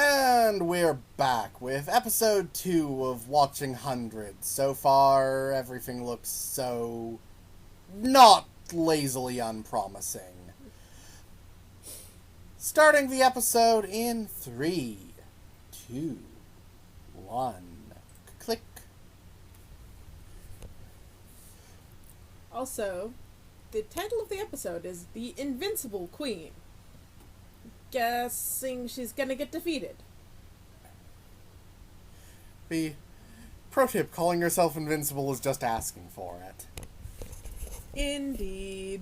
And we're back with episode 2 of Watching Hundreds. So far, everything looks so not lazily unpromising. Starting the episode in 3, 2, 1. Click. Also, the title of the episode is The Invincible Queen. Guessing she's gonna get defeated. The pro tip, calling yourself invincible is just asking for it. Indeed.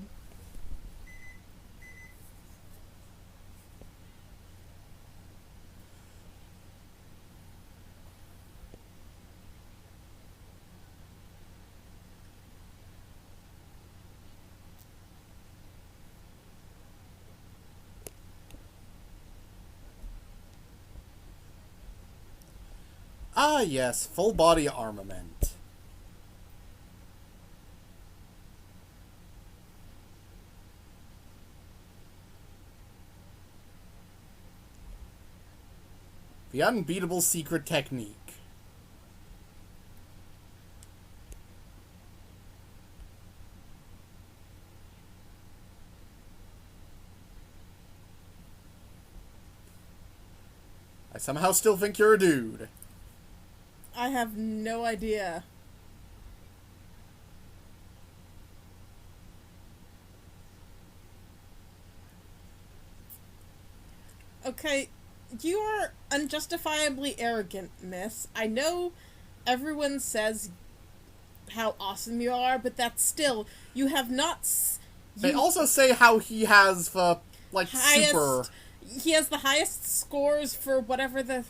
Ah yes, full body armament. The unbeatable secret technique. I somehow still think you're a dude. I have no idea. Okay, you are unjustifiably arrogant, miss. I know everyone says how awesome you are, but that's still, you have not... They also say how he has the, highest, super... He has the highest scores for whatever the...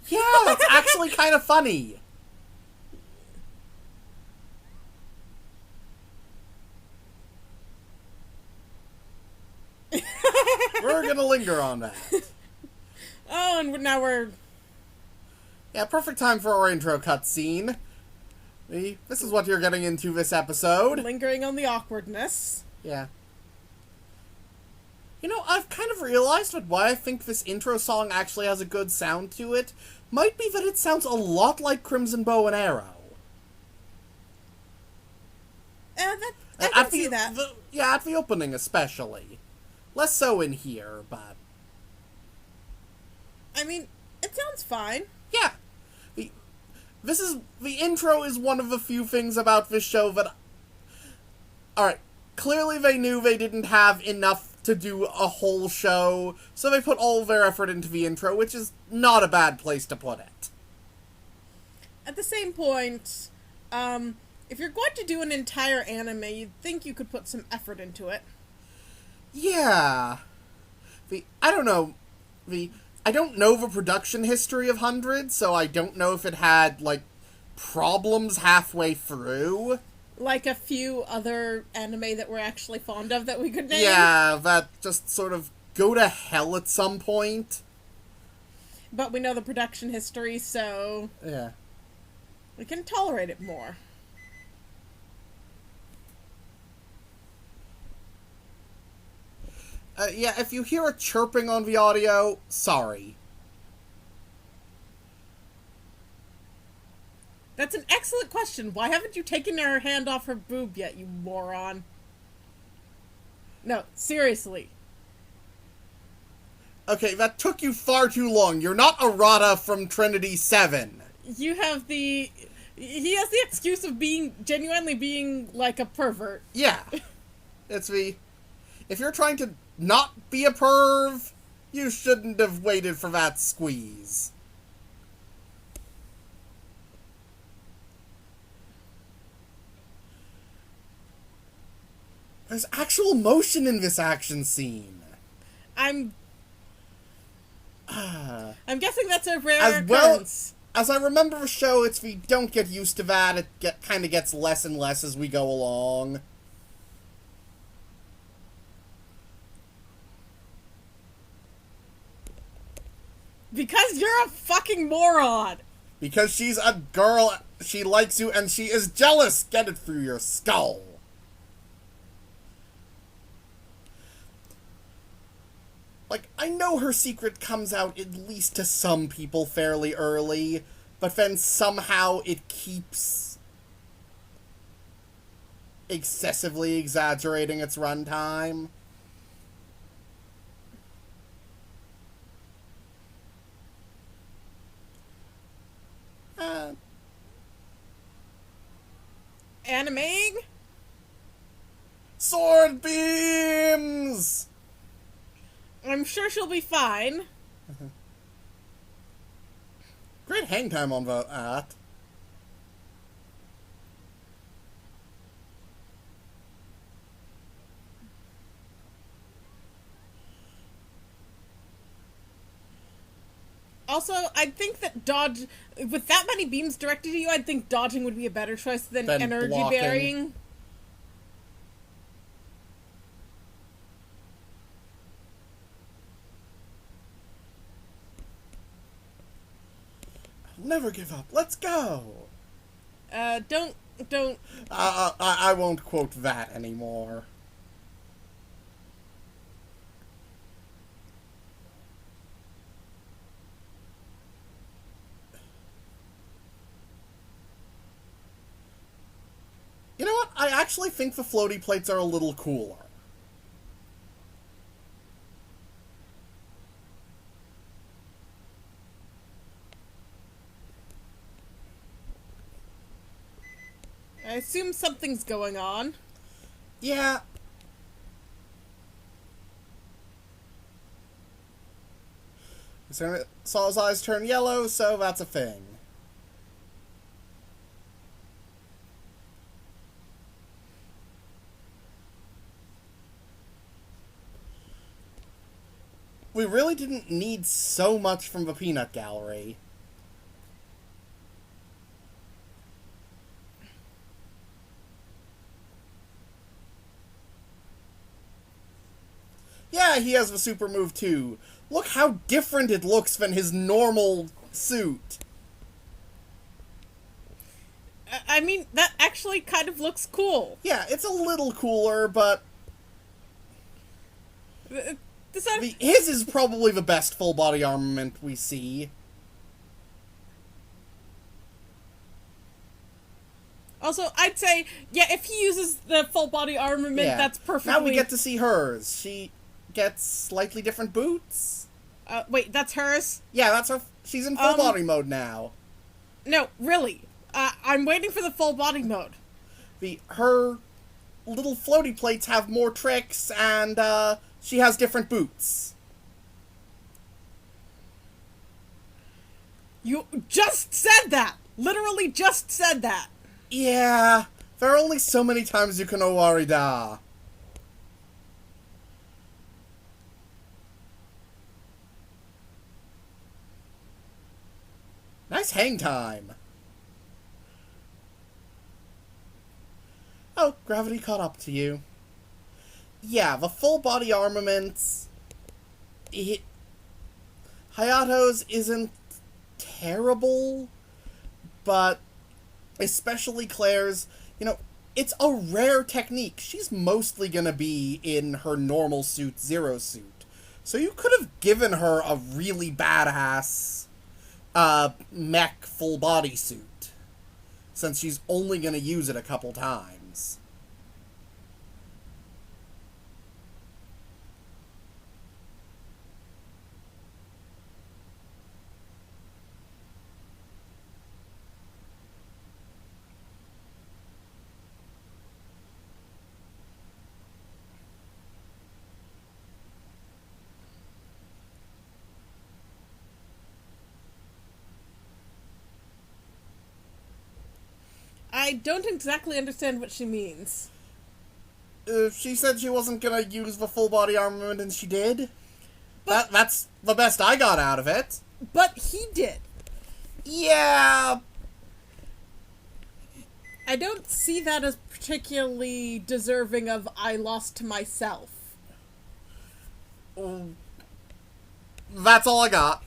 Yeah, that's actually kind of funny. We're gonna linger on that. Oh, and now we're... Yeah, perfect time for our intro cutscene. This is what you're getting into this episode. lingering on the awkwardness. Yeah. You know, I've kind of realized that why I think this intro song actually has a good sound to it might be that it sounds a lot like Crimson Bow and Arrow. I can see that. At the opening especially. Less so in here, but... I mean, it sounds fine. Yeah. The intro is one of the few things about this show that... Alright, clearly they knew they didn't have enough to do a whole show, so they put all their effort into the intro, which is not a bad place to put it. At the same point, if you're going to do an entire anime, you'd think you could put some effort into it. Yeah. I don't know the production history of Hundreds, so I don't know if it had, problems halfway through. Like a few other anime that we're actually fond of that we could name. Yeah, that just sort of go to hell at some point. But we know the production history, so... Yeah. we can tolerate it more. Yeah, if you hear a chirping on the audio, sorry. That's an excellent question. Why haven't you taken her hand off her boob yet, you moron? No, seriously. Okay, that took you far too long. You're not Arata from Trinity 7. You have the... He has the excuse of genuinely being like a pervert. Yeah. It's the... If you're trying to not be a perv, you shouldn't have waited for that squeeze. There's actual motion in this action scene. I'm guessing that's a rare occurrence. As I remember the show, it's we don't get used to that. It kind of gets less and less as we go along. Because you're a fucking moron! Because she's a girl, she likes you, and she is jealous! Get it through your skull! Like, I know her secret comes out at least to some people fairly early, but then somehow it keeps excessively exaggerating its runtime. Animating? Sword beams! I'm sure she'll be fine. Great hang time on that. Also, I think that dodge, with that many beams directed at you, I'd think dodging would be a better choice than energy blocking. burying. Never give up. Let's go. Don't. I won't quote that anymore. You know what? I actually think the floaty plates are a little cooler. I assume something's going on. Yeah. Saul's eyes turn yellow, so that's a thing. We really didn't need so much from the peanut gallery. Yeah, he has the super move too. Look how different it looks than his normal suit. I mean, that actually kind of looks cool. Yeah, it's a little cooler, but his is probably the best full body armament we see. Also, I'd say, yeah, if he uses the full body armament, that's perfectly... Now we get to see hers. She gets slightly different boots. Wait, that's hers? Yeah, that's her. She's in full body mode now. No, really. I'm waiting for the full body mode. Her little floaty plates have more tricks, and she has different boots. You just said that! Literally just said that! Yeah, there are only so many times you can Owarida. Nice hang time. Oh, gravity caught up to you. Yeah, the full body armaments... Hayato's isn't terrible, but especially Claire's, it's a rare technique. She's mostly gonna be in her normal suit, Zero suit. So you could have given her a really badass mech full body suit, since she's only gonna use it a couple times. I don't exactly understand what she means. She said she wasn't gonna use the full body armament, and she did. That's the best I got out of it. But he did. Yeah. I don't see that as particularly deserving of I lost to myself. That's all I got.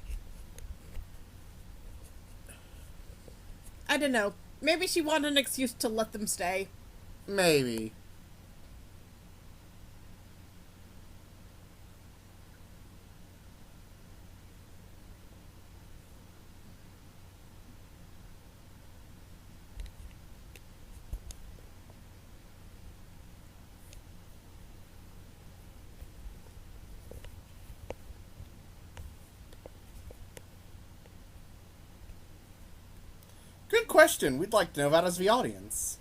I don't know. Maybe she wanted an excuse to let them stay. Maybe. great question. We'd like to know that as the audience.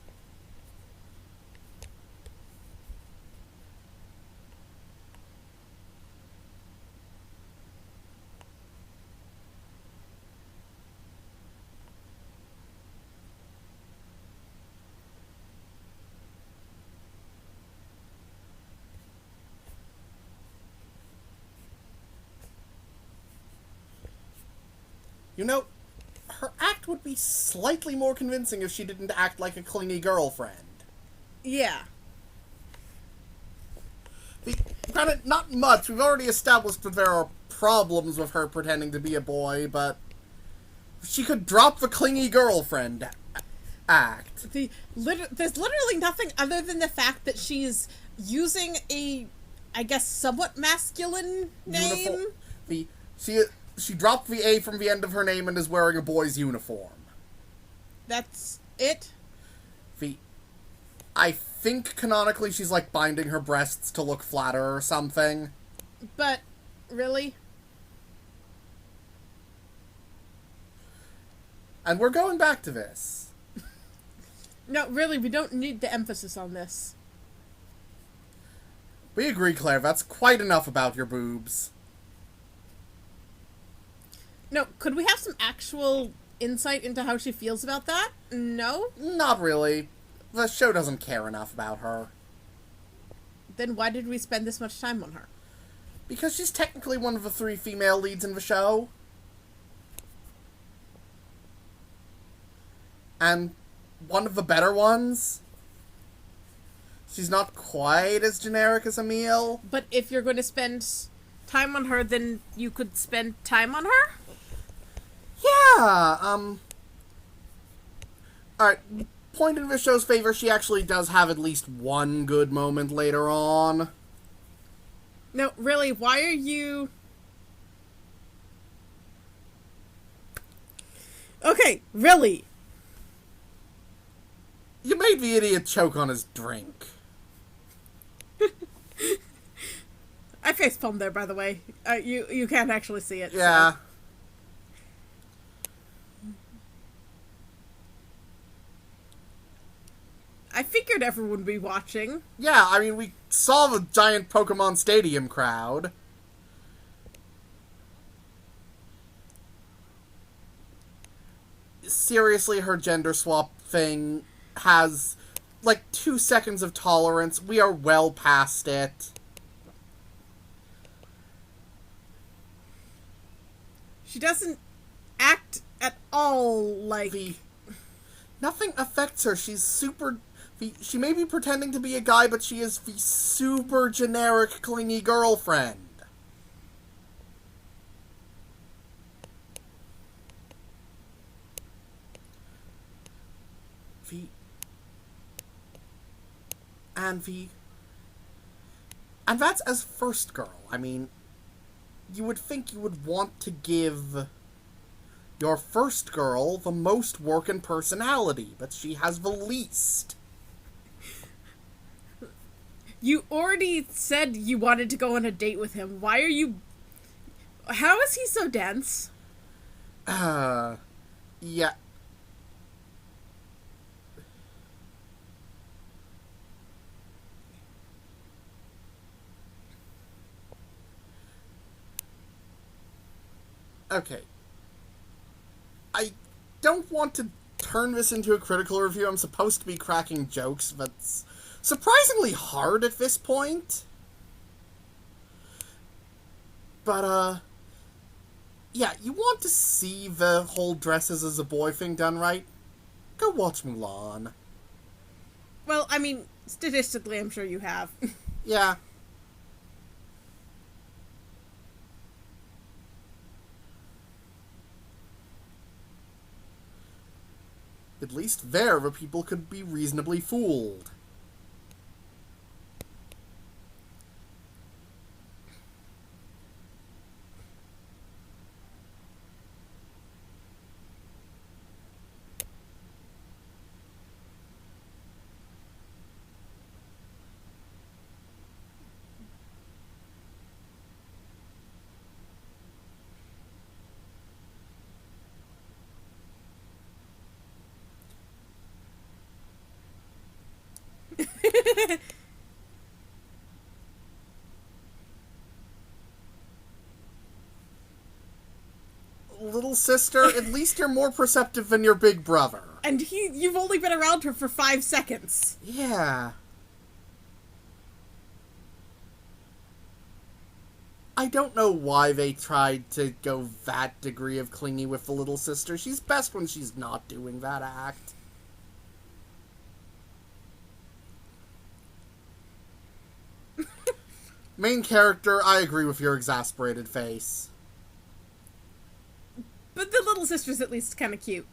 You know, her act would be slightly more convincing if she didn't act like a clingy girlfriend. Yeah. Granted, not much. We've already established that there are problems with her pretending to be a boy, but she could drop the clingy girlfriend act. There's literally nothing other than the fact that she's using a, I guess, somewhat masculine name. She dropped the A from the end of her name and is wearing a boy's uniform. That's it? I think canonically she's like binding her breasts to look flatter or something. But, really? And we're going back to this. No, really, we don't need the emphasis on this. We agree, Claire, that's quite enough about your boobs. No, could we have some actual insight into how she feels about that? No? Not really. The show doesn't care enough about her. Then why did we spend this much time on her? Because she's technically one of the 3 female leads in the show. And one of the better ones. She's not quite as generic as Emile. But if you're going to spend time on her, then you could spend time on her? Yeah, Alright, point in the show's favor, she actually does have at least one good moment later on. No, really, why are you... Okay, really? You made the idiot choke on his drink. I facepalmed there, by the way. You can't actually see it. Yeah. So. I figured everyone would be watching. Yeah, I mean, we saw the giant Pokemon Stadium crowd. Seriously, her gender swap thing has, like, 2 seconds of tolerance. We are well past it. She doesn't act at all like... Nothing affects her. She's super... She may be pretending to be a guy, but she is the super generic, clingy girlfriend. And that's as first girl. I mean, you would think you would want to give your first girl the most work and personality, but she has the least. You already said you wanted to go on a date with him. Why are you... How is he so dense? Yeah. Okay. I don't want to turn this into a critical review. I'm supposed to be cracking jokes, but it's surprisingly hard at this point. But, yeah, you want to see the whole dresses as a boy thing done right? Go watch Mulan. Well, I mean, statistically, I'm sure you have. Yeah. At least there, the people could be reasonably fooled. Little sister, at least you're more perceptive than your big brother. And you've only been around her for 5 seconds. Yeah. I don't know why they tried to go that degree of clingy with the little sister. She's best when she's not doing that act. Main character, I agree with your exasperated face. But the little sister's at least kind of cute.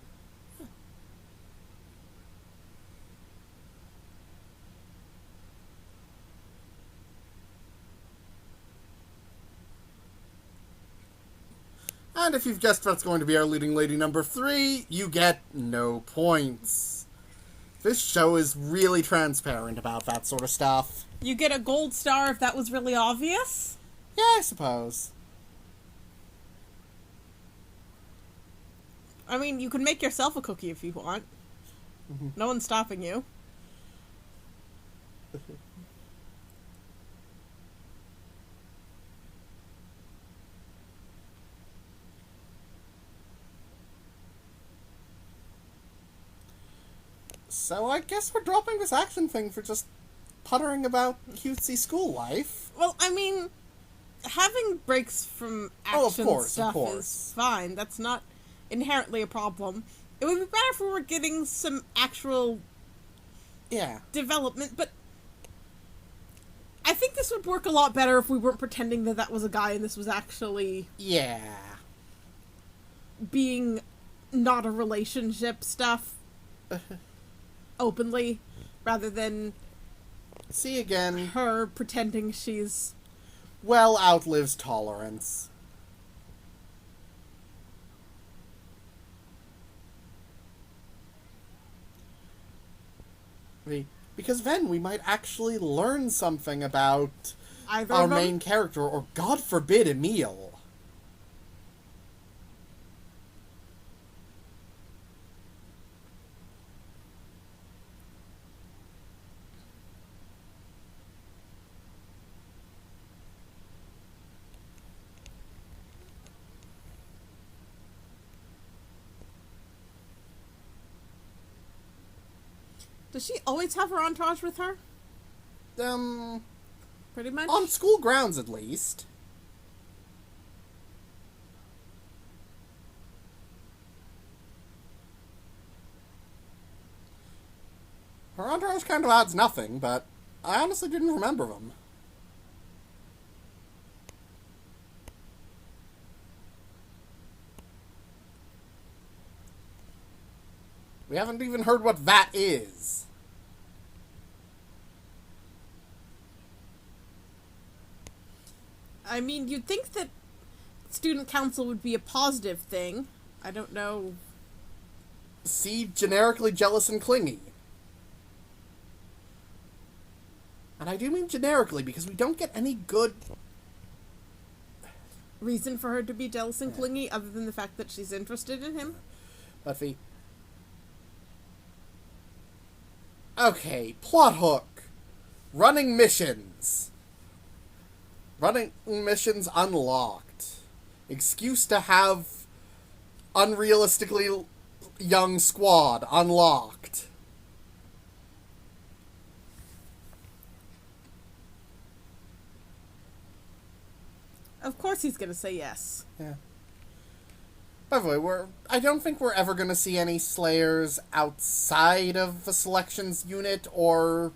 And if you've guessed that's going to be our leading lady number 3, you get no points. This show is really transparent about that sort of stuff. You get a gold star if that was really obvious? Yeah, I suppose. I mean, you can make yourself a cookie if you want. Mm-hmm. No one's stopping you. So I guess we're dropping this action thing for just puttering about cutesy school life. Well, I mean, having breaks from action stuff is fine. That's not inherently a problem. It would be better if we were getting some actual development, but I think this would work a lot better if we weren't pretending that was a guy and this was actually being not a relationship stuff openly, rather than see again her pretending she's well outlives tolerance. Because then we might actually learn something about either our main character, or God forbid, Emile. Does she always have her entourage with her? Pretty much? On school grounds, at least. Her entourage kind of adds nothing, but I honestly didn't remember them. We haven't even heard what that is. I mean, you'd think that student council would be a positive thing. I don't know. See, generically jealous and clingy. And I do mean generically, because we don't get any good reason for her to be jealous and clingy, other than the fact that she's interested in him. Buffy. Okay, plot hook. Running missions. Running missions unlocked. Excuse to have unrealistically young squad unlocked. Of course he's gonna say yes. Yeah. By the way, I don't think we're ever gonna see any Slayers outside of the selections unit or,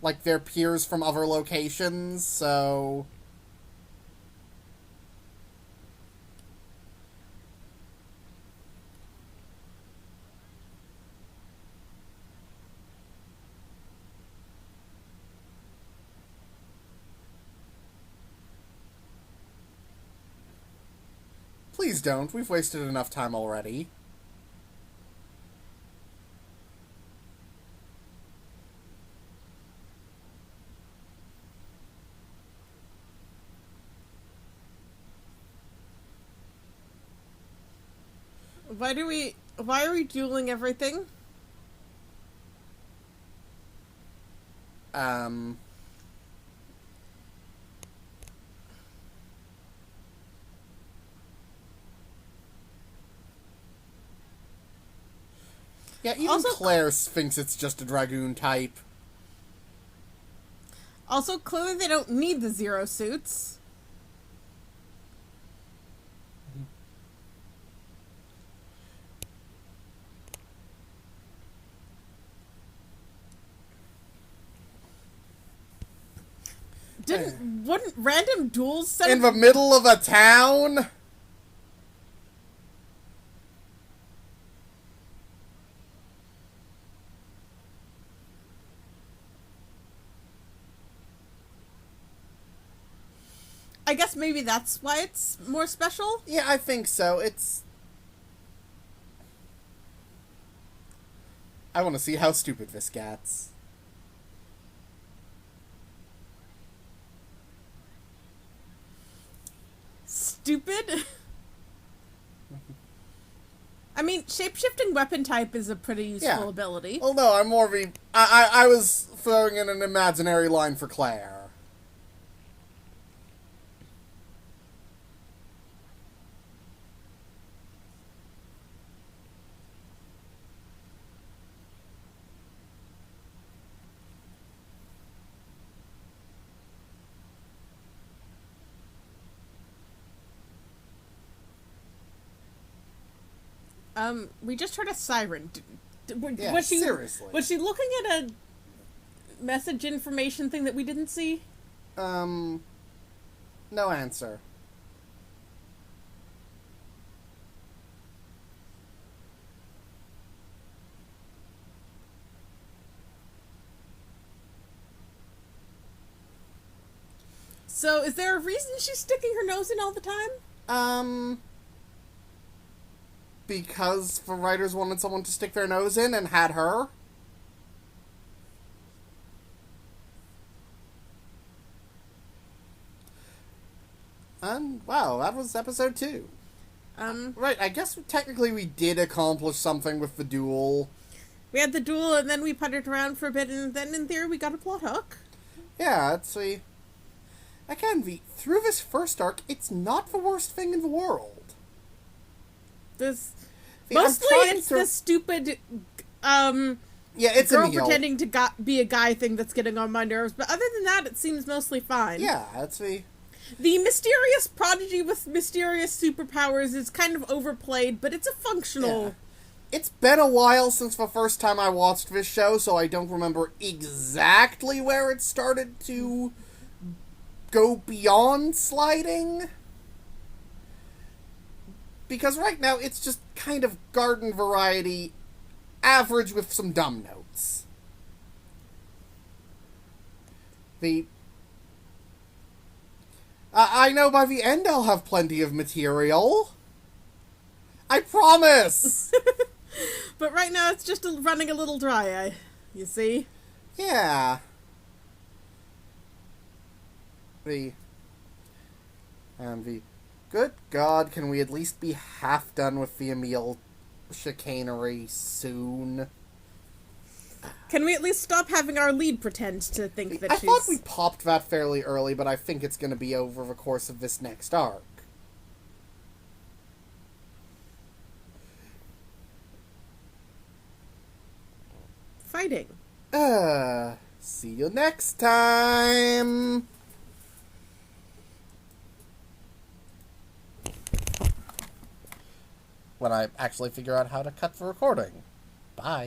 like, their peers from other locations, so... Please don't. We've wasted enough time already. Why are we dueling everything? Yeah, even Also- Claire thinks it's just a Dragoon type. Also, clearly they don't need the Zero suits. Wouldn't random duels set In the middle of a town? I guess maybe that's why it's more special? Yeah, I think so. I want to see how stupid this gets. Stupid? I mean, shape-shifting weapon type is a pretty useful ability. Well, no, I'm more of a... I was throwing in an imaginary line for Claire. We just heard a siren. Yeah, seriously. Was she looking at a message information thing that we didn't see? No answer. So, is there a reason she's sticking her nose in all the time? Because the writers wanted someone to stick their nose in and had her. And, wow, that was episode 2. Right, I guess technically we did accomplish something with the duel. We had the duel, and then we puttered around for a bit, and then in theory we got a plot hook. Yeah, let's see. Again, through this first arc, it's not the worst thing in the world. Mostly it's the stupid, yeah, it's girl Emil. pretending to be a guy thing that's getting on my nerves, but other than that, it seems mostly fine. Yeah, that's The mysterious prodigy with mysterious superpowers is kind of overplayed, but it's a functional... Yeah. It's been a while since the first time I watched this show, so I don't remember exactly where it started to go beyond sliding. Because right now, it's just kind of garden variety, average with some dumb notes. I know by the end I'll have plenty of material. I promise! But right now, it's just running a little dry, you see? Yeah. Good God, can we at least be half done with the Emil chicanery soon? Can we at least stop having our lead pretend to think that I she's... thought we popped that fairly early, but I think it's going to be over the course of this next arc. Fighting. See you next time! When I actually figure out how to cut the recording. Bye.